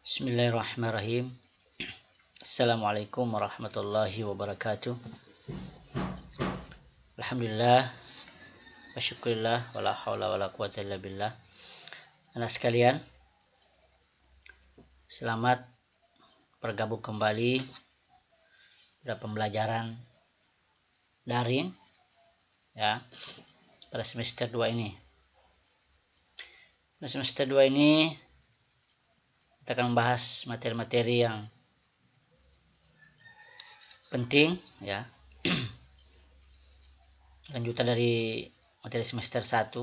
Bismillahirrahmanirrahim. Assalamualaikum warahmatullahi wabarakatuh. Alhamdulillah wa syukurillah wa la haula wa la quwata illa billah. Anak sekalian, selamat bergabung kembali pada pembelajaran daring ya pada semester 2 ini. Pada semester 2 ini kita akan membahas materi-materi yang penting ya. Lanjutan dari materi semester 1.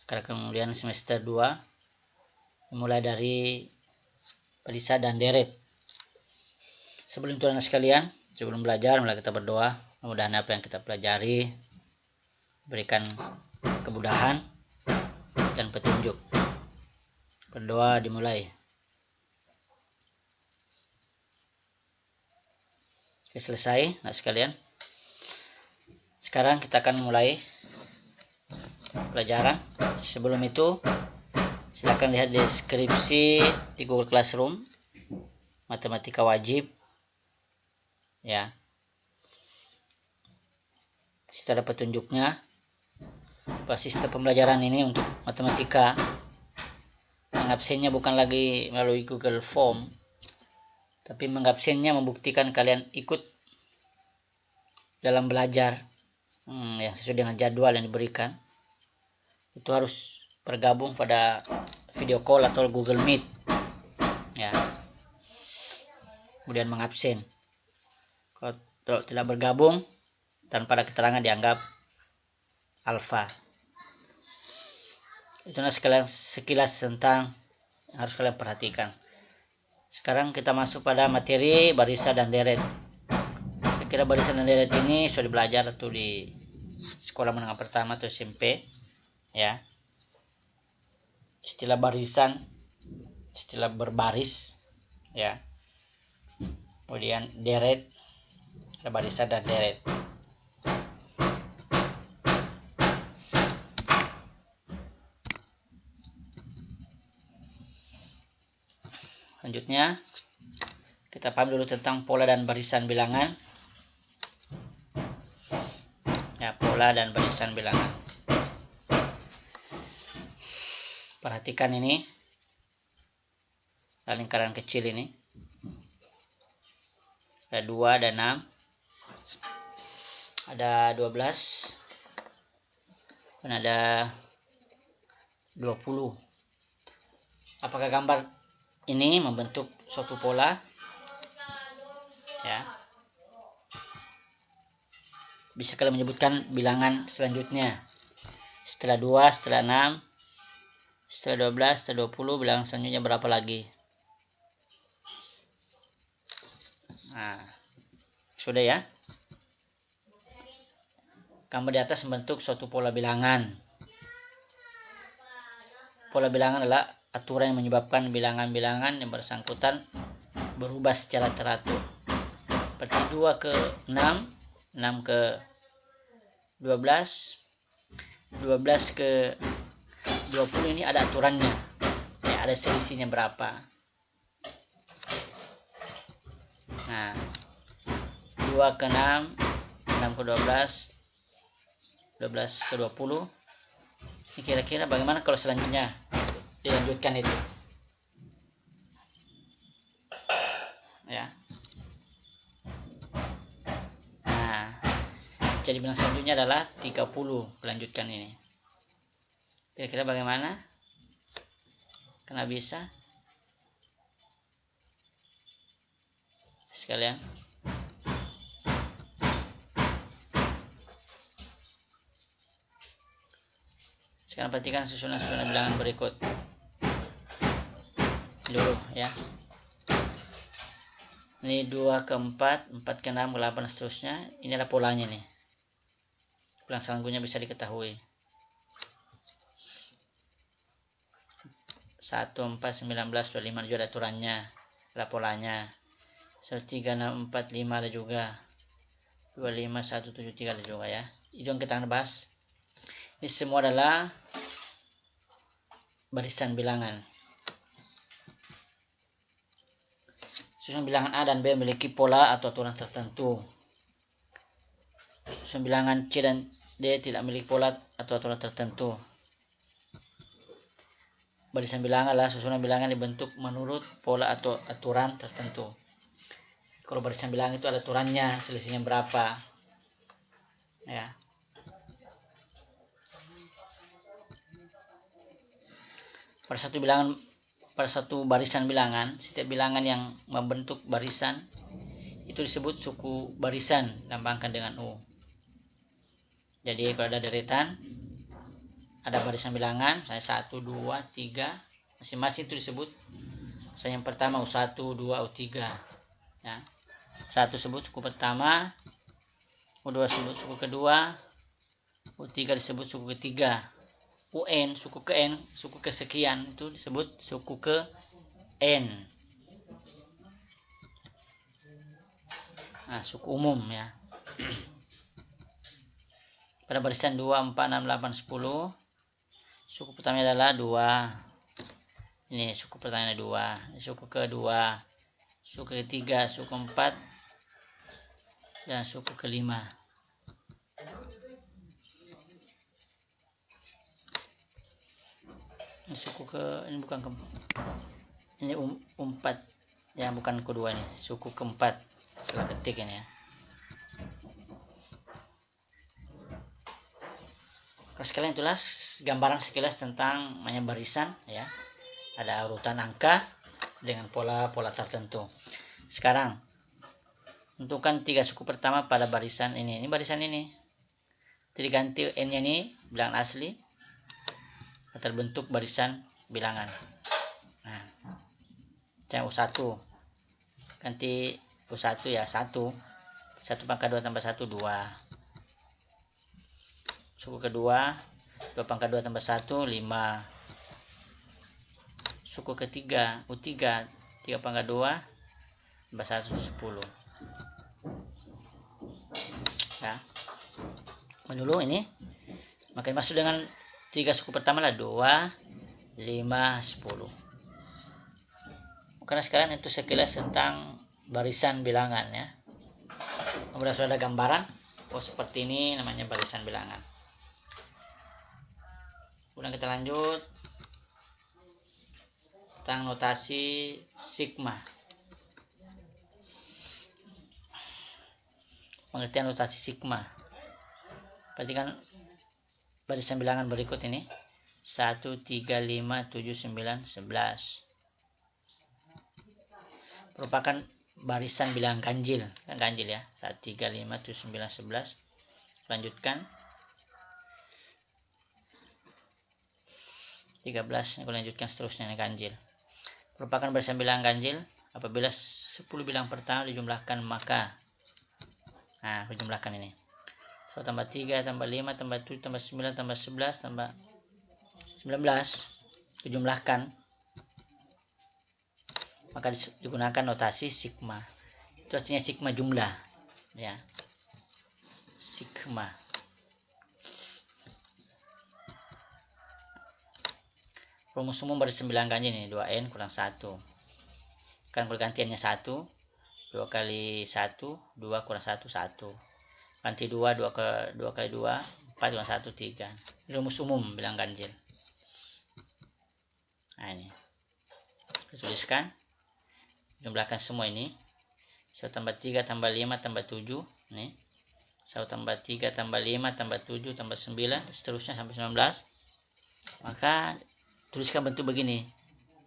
Karena kemudian semester 2 mulai dari barisan dan deret. Sebelum itu anak sekalian, sebelum belajar, mari kita berdoa. Mudah-mudahan apa yang kita pelajari berikan kemudahan dan petunjuk. Berdoa dimulai. Oke, selesai anak sekalian. Sekarang kita akan mulai pelajaran. Sebelum itu, silakan lihat deskripsi di Google Classroom. Matematika wajib. Ya. Situ ada petunjuknya. Sistem pembelajaran ini untuk matematika. Mengabsennya bukan lagi melalui Google Form, tapi mengabsennya membuktikan kalian ikut dalam belajar yang sesuai dengan jadwal yang diberikan. Itu harus bergabung pada video call atau Google Meet ya, kemudian mengabsen. Kalau tidak bergabung tanpa ada keterangan dianggap alfa. Itulah sekilas tentang yang harus kalian perhatikan. Sekarang kita masuk pada materi barisan dan deret. Saya kira barisan dan deret ini sudah belajar atau di sekolah menengah pertama atau SMP ya. Istilah barisan, istilah berbaris ya. Kemudian deret, ada barisan dan deret. Selanjutnya kita paham dulu tentang pola dan barisan bilangan. Ya, pola dan barisan bilangan. Perhatikan ini. Lingkaran kecil ini. Ada 2, ada 6. Ada 12. Dan ada 20. Apakah gambar ini membentuk suatu pola ya? Bisa kalian menyebutkan bilangan selanjutnya setelah 2, setelah 6, setelah 12, setelah 20, bilangan selanjutnya berapa lagi? Nah, sudah ya. Gambar di atas membentuk suatu pola bilangan. Pola bilangan adalah aturan yang menyebabkan bilangan-bilangan yang bersangkutan berubah secara teratur. Seperti 2 ke 6, 6 ke 12, 12 ke 20 ini ada aturannya. Ya, ada selisihnya berapa. Nah, 2 ke 6, 6 ke 12, 12 ke 20. Ini kira-kira bagaimana kalau selanjutnya dilanjutkan itu ya. Nah, jadi bilangan selanjutnya adalah 30. Melanjutkan ini kira-kira bagaimana? Karena bisa sekalian. Sekarang perhatikan susunan bilangan berikut dulu ya. Ini 2 ke 4, 4 ke 6, ke 8 seterusnya. Ini adalah polanya nih. Bilangan selanjutnya bisa diketahui. 1, 4, 19, 25 juga ada aturannya. Ada polanya. 1, 3, 6, 4, 5 ada juga. 25, 1, 7, 3 ada juga ya. Itu yang kita akan bahas. Ini semua adalah barisan bilangan. Susunan bilangan A dan B memiliki pola atau aturan tertentu. Susunan bilangan C dan D tidak memiliki pola atau aturan tertentu. Barisan bilangan adalah susunan bilangan dibentuk menurut pola atau aturan tertentu. Kalau barisan bilangan itu ada aturannya, selisihnya berapa. Ya. Pada satu barisan bilangan, setiap bilangan yang membentuk barisan itu disebut suku barisan, lambangkan dengan U. Jadi kalau ada deretan, ada barisan bilangan, misalnya 1, 2, 3, masing-masing itu disebut. Misalnya yang pertama U1, U2, U3. Ya. 1 disebut suku pertama, U2 disebut suku kedua, U3 disebut suku ketiga. UN, suku ke N, suku kesekian itu disebut suku ke N. Nah, suku umum ya. Pada barisan 2, 4, 6, 8, 10, suku pertama adalah 2. Ini suku pertama 2. Suku kedua, suku ketiga, suku keempat, dan suku kelima. Ini suku ini bukan keempat, ini empat ya, bukan kedua, ini suku keempat salah ketik ini ya. Kalau sekalian itulah gambaran sekilas tentang namanya barisan ya, ada urutan angka dengan pola-pola tertentu. Sekarang tentukan 3 suku pertama pada barisan ini barisan ini, jadi ganti n nya ini bilangan asli, terbentuk barisan bilangan. Nah, yang U1 ganti U1 ya 1 pangkat 2 tambah 1 2. Suku kedua 2 pangkat 2 tambah 1 5. Suku ketiga U3 3 pangkat 2 tambah 1 10. Ya. Dulu ini maka masuk dengan 3 suku pertama lah 2, 5, 10. Karena sekarang itu sekilas tentang barisan bilangan ya. Kemudian sudah ada gambaran, oh seperti ini namanya barisan bilangan. Kemudian kita lanjut tentang notasi sigma. Pengertian notasi sigma. Perhatikan barisan bilangan berikut ini 1, 3, 5, 7, 9, 11 merupakan barisan bilangan ganjil, ganjil ya, 1, 3, 5, 7, 9, 11. Lanjutkan 13, ini lanjutkan seterusnya ini ganjil. Merupakan barisan bilangan ganjil apabila 10 bilangan pertama dijumlahkan maka, nah dijumlahkan ini 1 tambah 3 tambah 5 tambah 7 tambah 9 tambah 11 tambah 19 dijumlahkan, maka digunakan notasi sigma. Itu artinya sigma jumlah ya, sigma. Rumus umum barisan bilangan ganjil ini 2n kurang 1. Kan pergantiannya 1, 2 kali 1, 2 kurang 1, 1. Ganti 2, 2 kali 2, 4 kurang 1, 3. Rumus umum bilangan ganjil. Nah ini. Kita tuliskan. Jumlahkan semua ini. 1 tambah 3 tambah 5 tambah 7. Nih. 1 tambah 3 tambah 5 tambah 7 tambah 9. Seterusnya sampai 19. Maka tuliskan bentuk begini.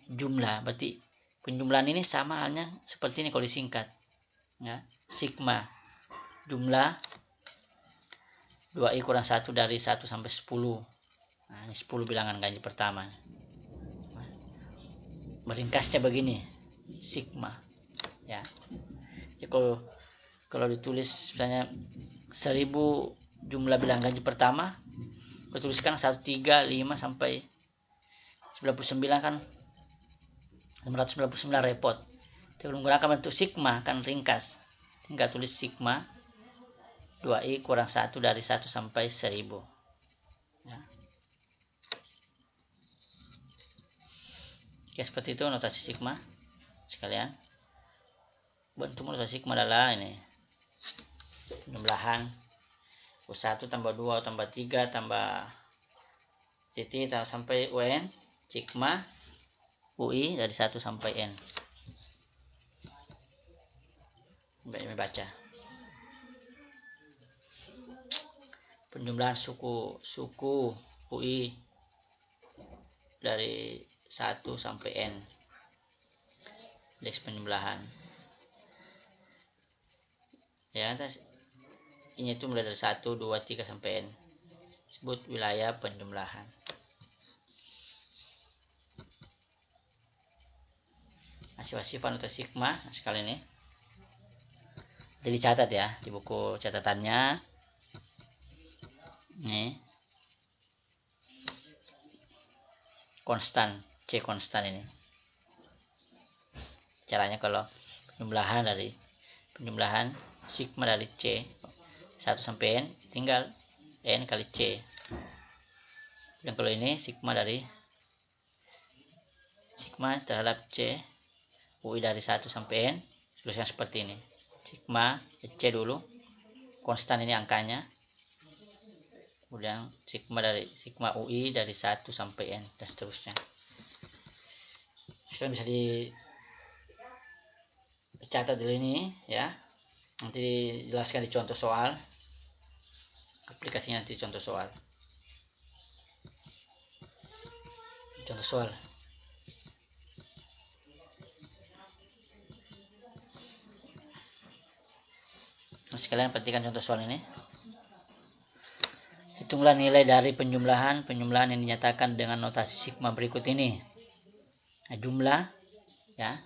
Jumlah. Berarti penjumlahan ini sama halnya seperti ini kalau disingkat. Ya. Sigma. Jumlah 2i kurang 1 dari 1 sampai 10. Nah, ini 10 bilangan ganjil pertama. Meringkasnya begini, sigma. Ya. Jadi kalau ditulis misalnya 1000 jumlah bilangan ganjil pertama, kalau tuliskan 1, 3, 5 sampai 99 kan 699 repot. Kalau menggunakan bentuk sigma kan ringkas. Tinggal tulis sigma 2i kurang 1 dari 1 sampai 1000. Ya. Oke, seperti itu notasi sigma sekalian. bentuk rumus sigma adalah ini penjumlahan U1 tambah 2 tambah 3 tambah titik sampai UN sigma UI dari 1 sampai N. Baik, baca penjumlahan suku UI dari 1 sampai N. Indeks penjumlahan ya, ini itu mulai dari 1, 2, 3 sampai N. Sebut wilayah penjumlahan. Sifat untuk sigma sekali ini jadi dicatat ya di buku catatannya. Nih konstan, C konstan ini. Caranya kalau penjumlahan sigma dari C 1 sampai N tinggal N kali C. Dan kalau ini sigma terhadap C UI dari 1 sampai N, tulisnya seperti ini. Sigma C dulu, konstan ini angkanya. Kemudian sigma UI dari 1 sampai N dan seterusnya. Sekarang bisa dicatat dulu ini ya. Nanti dijelaskan di contoh soal. Aplikasinya nanti contoh soal. Contoh soal. Sekalian perhatikan contoh soal ini. Hitunglah nilai dari penjumlahan yang dinyatakan dengan notasi sigma berikut ini. Nah, jumlah ya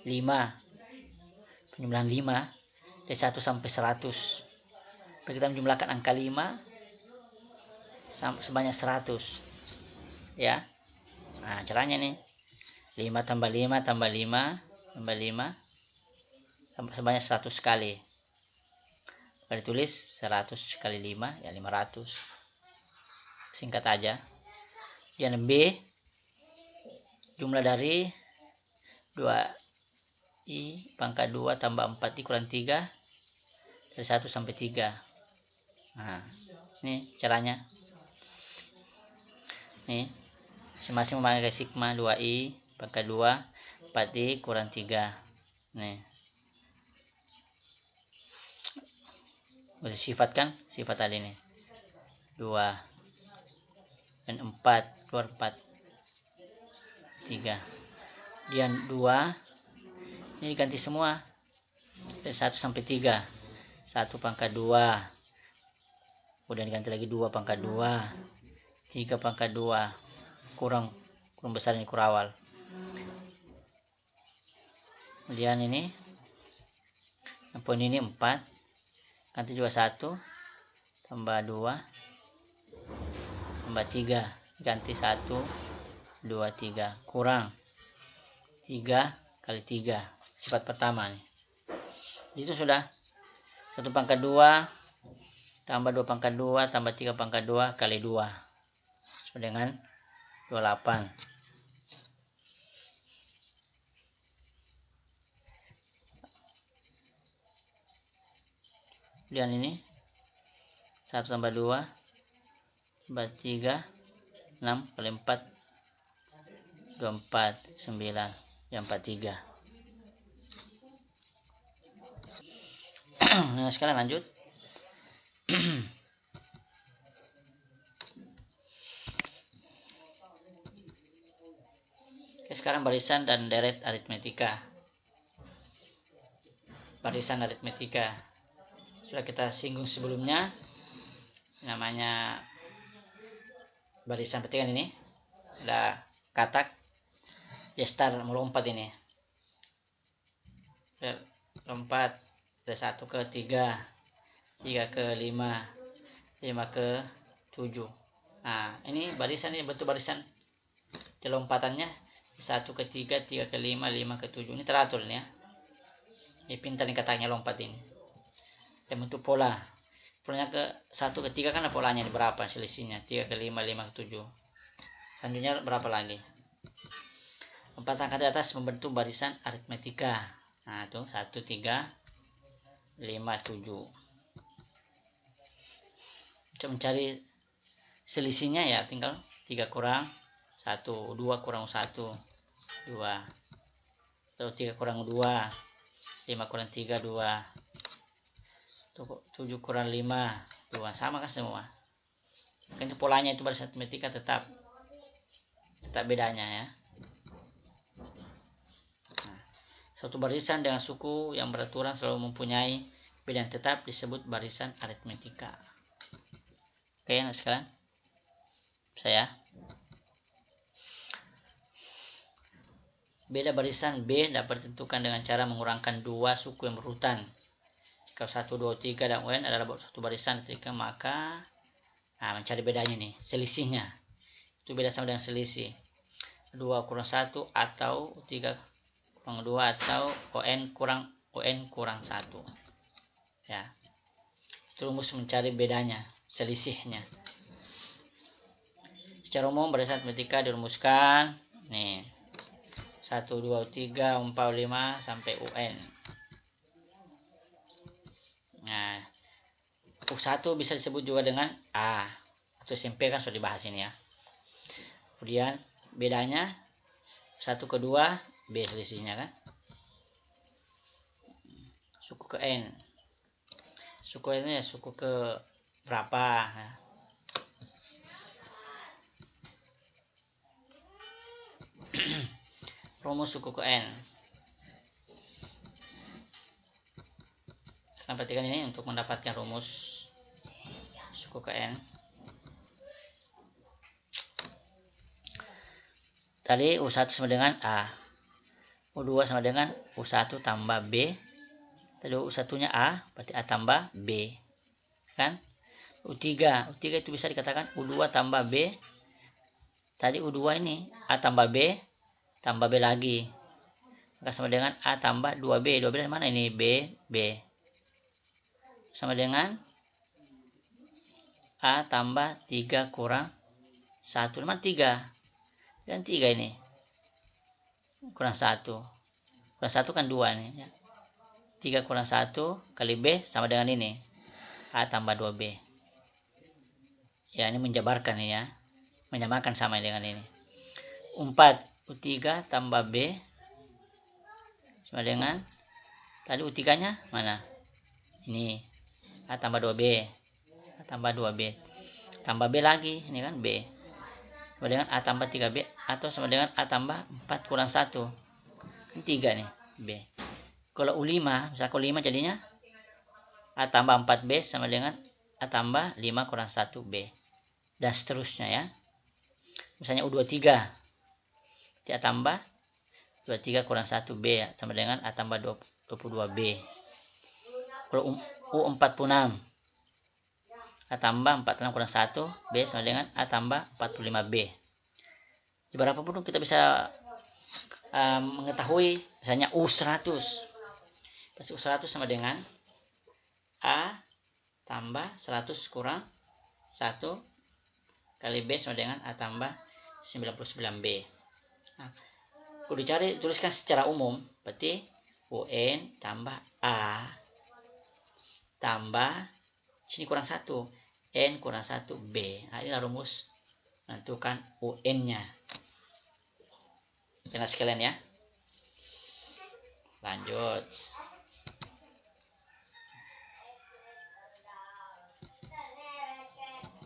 5. Penjumlahan 5 dari 1 sampai 100. Kita menjumlahkan angka 5 sebanyak 100 ya. Nah, caranya nih 5 tambah 5 tambah 5 tambah 5 sebanyak 100 kali. Kalau ditulis 100 kali 5 ya 500. Singkat aja. Yang B, jumlah dari 2i pangkat 2 tambah 4i kurang 3 dari 1 sampai 3. Nah, ini caranya. Nih, masing-masing memakai sigma 2i pangkat 2 4i kurang 3. Nih. Udah sifat tadi ini 2 dan 4 keluar 4 3 dan 2 ini diganti semua dari 1 sampai 3 1 pangkat 2 kemudian diganti lagi 2 pangkat 2 3 pangkat 2 kurang besar ini kurawal. Kemudian ini poin ini 4 ganti juga 1 tambah 2 tambah 3 ganti 1 2 3 kurang 3 kali 3 sifat pertama nih. Itu sudah 1 pangkat 2 tambah 2 pangkat 2 tambah 3 pangkat 2 kali 2 sama dengan 28. Kemudian ini 1 tambah 2 tambah 3 6 kali 4 24 9 yang 43. Nah, sekarang lanjut. Oke, sekarang barisan dan deret aritmetika. Barisan aritmetika sudah kita singgung sebelumnya, namanya barisan. Perhatikan ini ada katak gestar melompat ini, lompat dari 1 ke 3 3 ke 5 5 ke 7. Nah, ini barisan, ini bentuk barisan di lompatannya 1 ke 3 3 ke 5 5 ke 7. Ini teratur ini ya. Ini pintar nih kataknya lompat ini. Dan bentuk polanya ke 1 ke 3 kan polanya berapa selisihnya, 3 ke 5 5 ke 7. Selanjutnya berapa lagi? Lompatan ke atas membentuk barisan aritmetika. Nah, itu 1, 3, 5, 7. Untuk mencari selisihnya ya tinggal 3 kurang 1, 2 kurang 1, 2. Atau 3 kurang 2, 5 kurang 3, 2. 7 kurang 5, 2. Sama kan semua. Kan itu polanya itu barisan aritmetika tetap bedanya ya. Nah, suatu barisan dengan suku yang beraturan selalu mempunyai beda yang tetap disebut barisan aritmetika. Oke, nah sekarang saya beda barisan B dapat ditentukan dengan cara mengurangkan dua suku yang berurutan. Jika 1, 2, 3 dan UN adalah satu barisan ketika maka mencari bedanya nih, selisihnya. Itu beda sama dengan selisih. 2 kurang 1 atau 3 kurang 2 atau UN kurang 1. Ya. Itu rumus mencari bedanya, selisihnya. Secara umum barisan aritmetika dirumuskan nih 1, 2, 3, 4, 5 sampai UN. Nah, U1 bisa disebut juga dengan A. Atau SMP kan sudah dibahas ini ya. Kemudian bedanya 1 ke 2 B selisihnya kan. Suku ke N. Suku ini ya suku ke berapa ya. Rumus suku ke N. Kita perhatikan ini untuk mendapatkan rumus suku ke N. Tadi U1 sama dengan A. U2 sama dengan U1 tambah B. Tadi U1 nya A, berarti A tambah B. Kan? U3 itu bisa dikatakan U2 tambah B. Tadi U2 ini A tambah B lagi. Maka sama dengan A tambah 2B. 2B dari mana ini? B. Sama dengan A tambah 3 kurang 1. Mana 3? Dan 3 ini. Kurang 1. Kurang 1 kan 2 nih. Ya. 3 kurang 1 kali B sama dengan ini. A tambah 2B. Ya, ini menjabarkan ini ya. Menyamakan sama dengan ini. 4. U3 tambah B sama dengan tadi U3 nya mana? Ini. A tambah 2B. A tambah 2B. Tambah B lagi. Ini kan B. Sama dengan A tambah 3B. Atau sama dengan A tambah 4 kurang 1. Ini 3 nih. B. Kalau U5. Misalnya U5 jadinya A tambah 4B sama dengan A tambah 5 kurang 1B. Dan seterusnya ya. Misalnya U23. Jadi A tambah 23 kurang 1B sama dengan A tambah 22B. Kalau U46. A tambah 46 kurang 1B sama dengan A tambah 45B. Di berapapun kita bisa mengetahui misalnya U100. Pasti U100 sama dengan A tambah 100 kurang 1 kali B sama dengan A tambah 99B. Nah, kalau dicari tuliskan secara umum berarti UN tambah A tambah sini kurang 1 N kurang 1B. Nah, inilah rumus menentukan UN-nya. Jangan sekalian ya. Lanjut.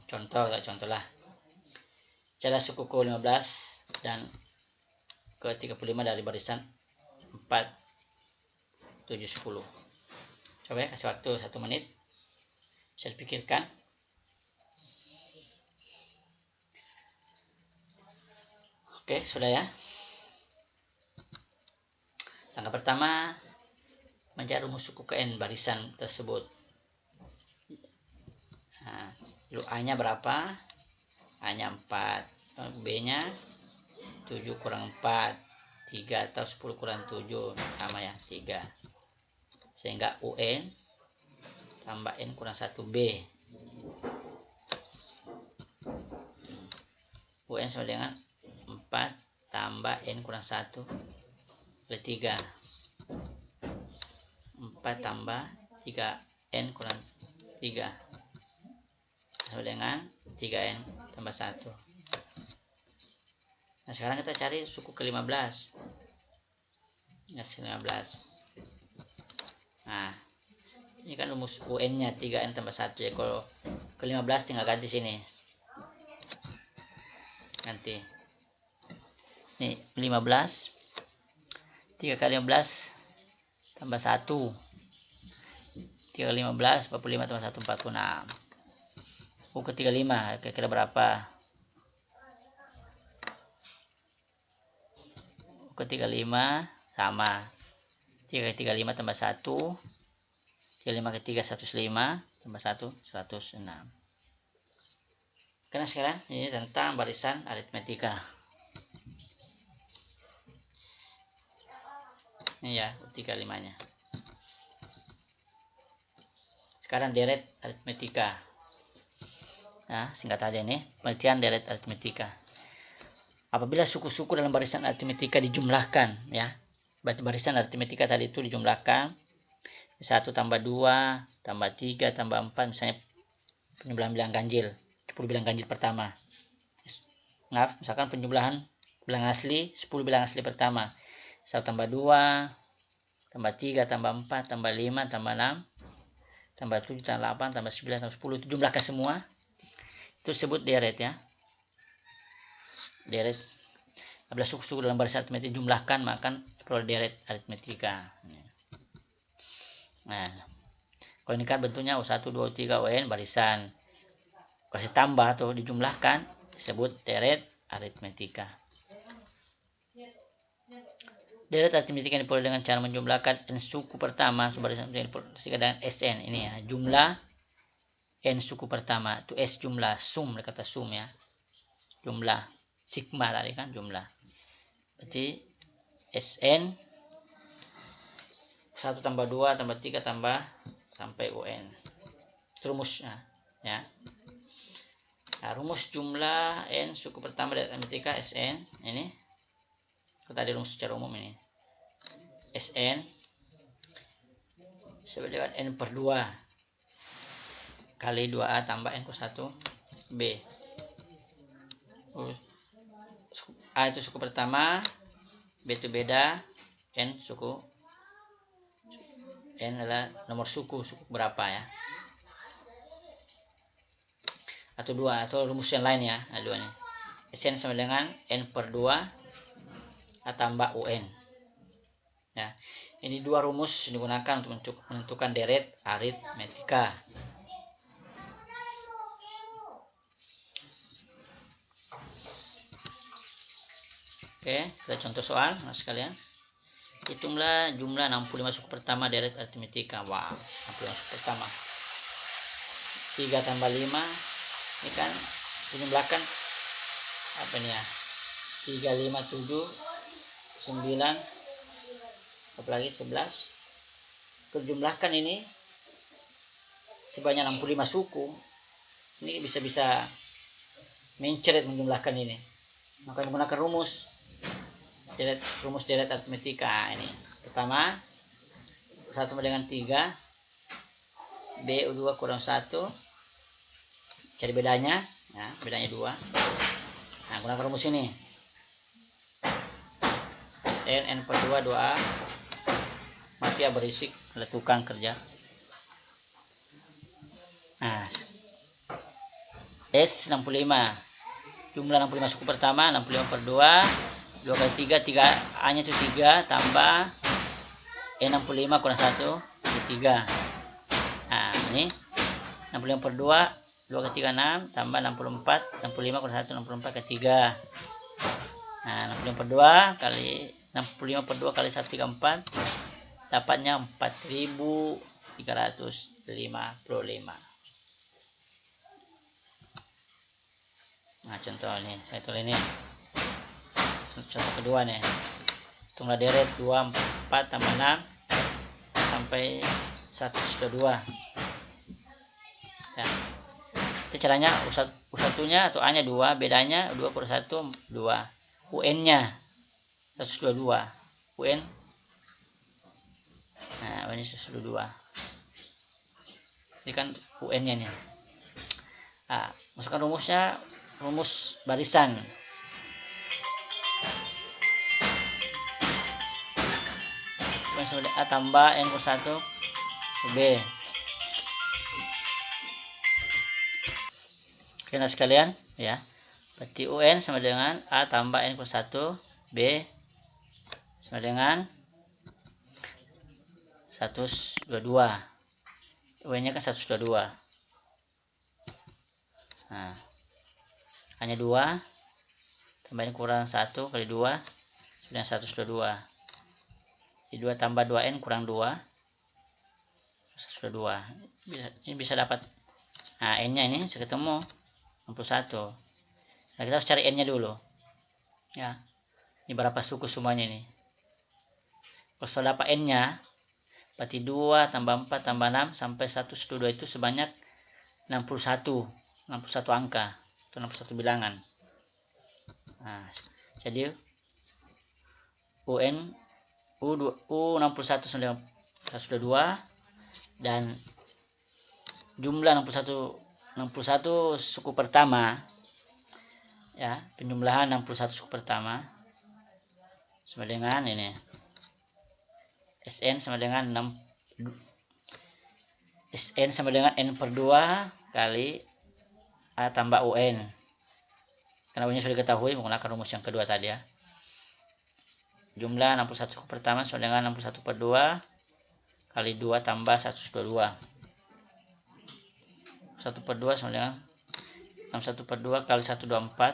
Contoh lah. Cara suku ke-15 dan ke-35 dari barisan 4, 7, 10. Coba ya, kasih waktu 1 menit. Bisa dipikirkan. Oke, sudah ya. Langkah pertama, mencari rumus suku ke N barisan tersebut. Nah, dulu A-nya berapa? A-nya 4. B-nya 7 kurang 4. 3 atau 10 kurang 7. Sama ya, 3. Sehingga UN tambah N kurang 1B. UN sama dengan 4 tambah N kurang 1 kali 3. 4 tambah 3N kurang 3 sama dengan 3N tambah 1. Nah sekarang kita cari suku ke-15 ya, 15. Nah ini kan rumus UN nya 3N tambah 1 ya. Kalau ke-15 tinggal ganti sini, ganti nih 15, 3 kali 15 tambah 1, 3 kali 15 45 tambah 1 46. U ke 35 kira-kira berapa? U ke 35 sama 3 kali 35 tambah 1, 35 ke 3 105 tambah 1 106. Karena sekarang ini tentang barisan aritmetika. Ini ya U35 nya. Sekarang deret aritmetika. Nah, singkat aja ini penelitian deret aritmetika. Apabila suku-suku dalam barisan aritmetika dijumlahkan, ya, berarti barisan aritmetika tadi itu dijumlahkan 1 tambah 2 tambah 3 tambah 4, misalnya penjumlahan bilangan ganjil 10 bilangan ganjil pertama. Maaf, misalkan penjumlahan bilangan asli 10 bilangan asli pertama. 1 tambah 2 tambah 3 tambah 4 tambah 5 tambah 6 tambah 7 tambah 8 tambah 9 tambah 10, itu jumlahkan semua, itu disebut deret ya. Deret. Apabila suku-suku dalam barisan aritmetika jumlahkan, maka perlu deret aritmetika. Nah, kalau ini kan bentuknya U1, 2, 3, UN barisan. Kalau ditambah atau dijumlahkan disebut deret aritmetika. Deret aritmetika diperoleh dengan cara menjumlahkan n suku pertama barisan aritmetika dengan Sn ini ya, jumlah n suku pertama itu S jumlah sum, kata sum ya, jumlah sigma tadi kan jumlah, berarti Sn 1 tambah 2 tambah 3 tambah sampai UN, itu rumusnya ya. Nah, rumus jumlah n suku pertama dari aritmetika Sn ini, tadi rumus secara umum ini, Sn sama dengan n per 2 kali 2a tambah n per 1 b. A itu suku pertama, b itu beda, n suku, n adalah nomor suku berapa ya, atau 2, atau rumus yang lain ya. Nah, 2 nya Sn sama dengan n per 2 a tambah un ya. Ini 2 rumus digunakan untuk menentukan deret aritmetika. Oke, kita contoh soal mas sekalian. Hitunglah jumlah 65 suku pertama deret aritmetika. Wow, 65 suku pertama. 3 tambah 5 ini kan dijumlahkan apa nih ya? 3, 5, 7, 9, apalagi 11. Kejumlahkan ini sebanyak 65 suku. Ini bisa mencret menjumlahkan ini. Maka menggunakan rumus deret aritmetika ini. Pertama, 1 sama dengan 3, B U2 kurang 1, cari bedanya, ya, bedanya 2. Nah, gunakan rumus ini. N per 2, 2A. Maaf ya berisik, ada tukang kerja. Nah, S 65. Jumlah 65 suku pertama, 65 per 2, 2 kali 3, 3A nya itu 3, tambah N65 kurang 1, itu 3. Nah, ini 65 per 2, 2 kali 3, 6, tambah 64, 65 kurang 1, 64 kali 3. Nah, 65 per 2 kali 65 per 2 kali 134, dapatnya 4355. Nah, contoh ini, saya tulis ini. Contoh kedua nih. Hitunglah deret 2, 4 tambah 6 sampai 102. Ya. Itu caranya U1-nya atau A-nya 2, bedanya 2 per 1, 2. UN-nya 122. UN. Nah, UN ini sudah 2. Ini kan UN nya nih. Nah, masukkan rumusnya, rumus barisan. UN sama dengan A tambah N plus 1 B. Oke, nah sekalian ya. Berarti UN sama dengan A tambah N plus 1 B sama dengan 122. UN nya kan 122. Nah, hanya 2 tambahin kurang 1 kali 2 sudah 122. Jadi 2 tambah 2N kurang 2 122. Ini bisa dapat. Nah, N nya ini bisa ketemu 61. Nah, kita harus cari N nya dulu ya. Ini berapa suku semuanya ini. Kalau sudah dapat N nya, berarti 2 tambah 4 tambah 6 sampai 122 itu sebanyak 61 angka atau 61 bilangan. Nah, jadi U61 sama dengan 122 dan jumlah 61 suku pertama ya, penjumlahan 61 suku pertama sama dengan ini SN sama dengan SN sama dengan N per 2 kali A tambah UN. Karena UN sudah diketahui menggunakan rumus yang kedua tadi ya. Jumlah 61 suku pertama sama dengan 61 per 2 kali 2 tambah 122. 1 per 2 sama dengan 61 per 2 kali 124.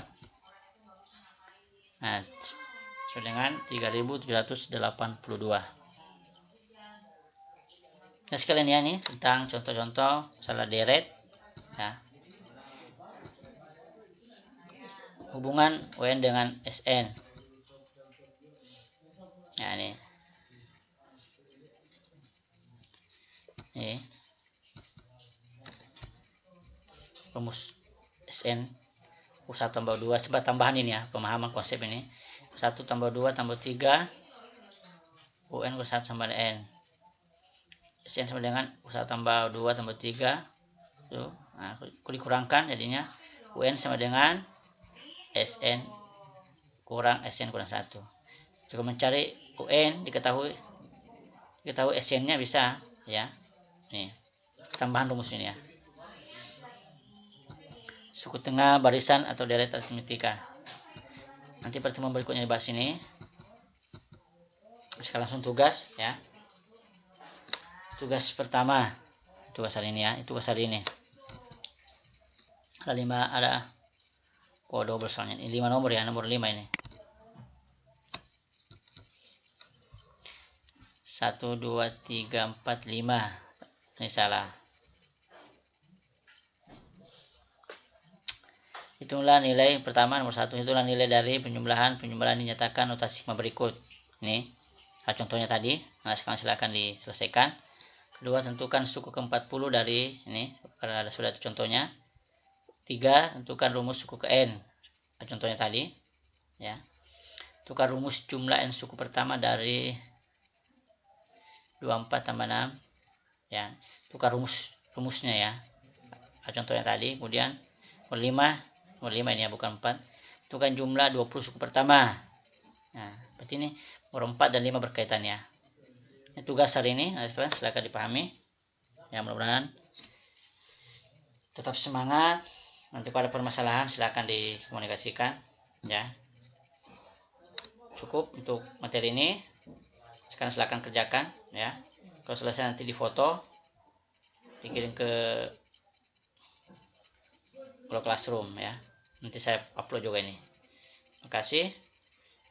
Nah, sama dengan 3782. Nah sekalian ya, nih tentang contoh-contoh masalah deret ya. Hubungan UN dengan SN. Nah, ini rumus SN U1 tambah 2 sebab tambahan ini ya, pemahaman konsep ini. 1 tambah 2 tambah 3 UN U1 sama dengan N. SN sama dengan U1 tambah 2 tambah 3 tuh. Nah, dikurangkan jadinya UN sama dengan SN kurang SN kurang 1. Jika mencari UN diketahui SN nya bisa ya. Nih tambahan rumus ini ya. Suku tengah barisan atau deret aritmetika. Nanti pertemuan berikutnya dibahas ini. Sekarang langsung tugas ya. Tugas pertama, tugas hari ini ya. Tugas hari ini ada double soalnya. Ini 5 nomor ya, nomor 5 ini. 1 2 3 4 5. Ini salah. Hitunglah nilai pertama nomor 1. Hitunglah nilai dari penjumlahan dinyatakan notasi sigma berikut. Ini contohnya tadi. Nah, sekarang silakan diselesaikan. Kedua, tentukan suku ke-40 dari ini karena sudah contohnya. 3, tentukan rumus suku ke N. Contohnya tadi ya. Tukar rumus jumlah N suku pertama dari 24 tambah 6 ya. Tukar rumusnya ya. Contohnya tadi. Kemudian nomor 5 ini ya, bukan 4. Tentukan jumlah 20 suku pertama. Nah, berarti ini nomor 4 dan 5 berkaitan ya. Ini tugas hari ini, silakan dipahami. Ya, mudah-mudahan tetap semangat. Nanti pada permasalahan silakan dikomunikasikan ya. Cukup untuk materi ini. Sekarang silakan kerjakan ya. Kalau selesai nanti difoto, dikirim ke Google Classroom ya. Nanti saya upload juga ini. Terima kasih.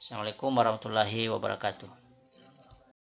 Assalamualaikum warahmatullahi wabarakatuh.